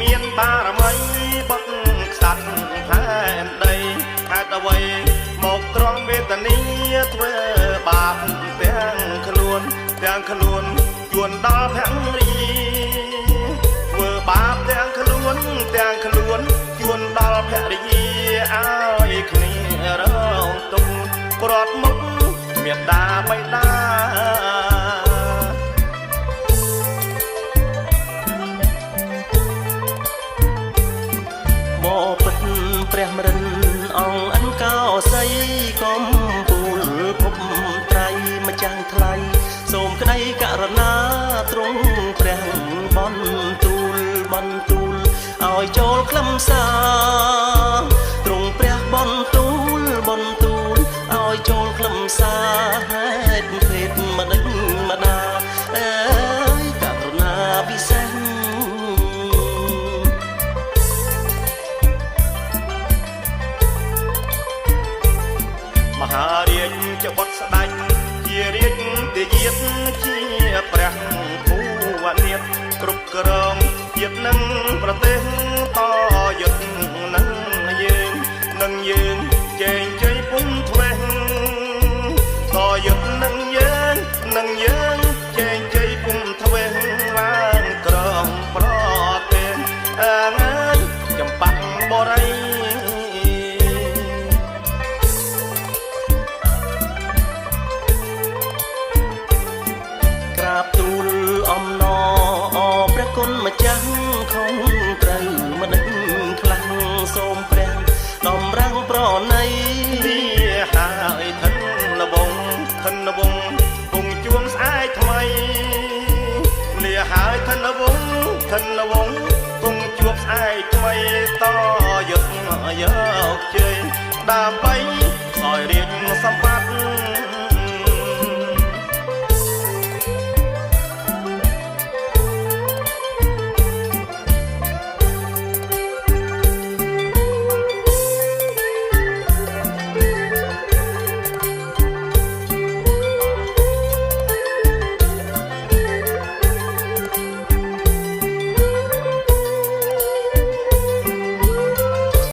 មានបារមីបុកខ្សាត់ផែនដីហេតុអ្វីមកត្រង់វេទនាធ្វើបាបទាំងខ្លួនជួនដល់ភរិយាធ្វើបាបទាំងខ្លួនជួនដល់ភរិយាឲ្យគ្នារងទុក្ខប្រត់មុខមេត្តាបិតាមកពិតព្រះមរិនអង្គអង្កោស័យកំពូលភពត្រៃម្ចាំងថ្លៃសូមក្តីករណាទ្រង់ព្រះបន្ទូលឲ្យចូលខ្លឹមសារទ្រង់ព្រះបន្ទូលឲ្យចូលខ្លឹមសារហេតុភេទម្ដេចម្ដាអើយករណាពិសេសមហារាជបុត្រស្ដេចជារាជទាយាទជាព្រះភូវនាថគ្រប់គ្រងជាតិនឹងប្រទេសតយុទ្ធនឹងយើងចែងជ័យពុំធ្វេសតយុទ្ធនឹងយើងចែងជ័យពុំធ្វេសឡើងក្រមប្រទេសអើយចម្បាក់បរិយក្រាបទូលអំណរព្រះគុណម្ចាស់ខំត្រូវមិនដឹងខ្លាំងសូមព្រះដំរាំងប្រណីលាហើយធិនលវងគង់ជួងស្អែកថ្មីលាហើយធិនលវងគង់ជួបស្អែកថ្មីតយុទ្ធយកជ័យដើម្បីឲ្យរាជសម្បត្តិ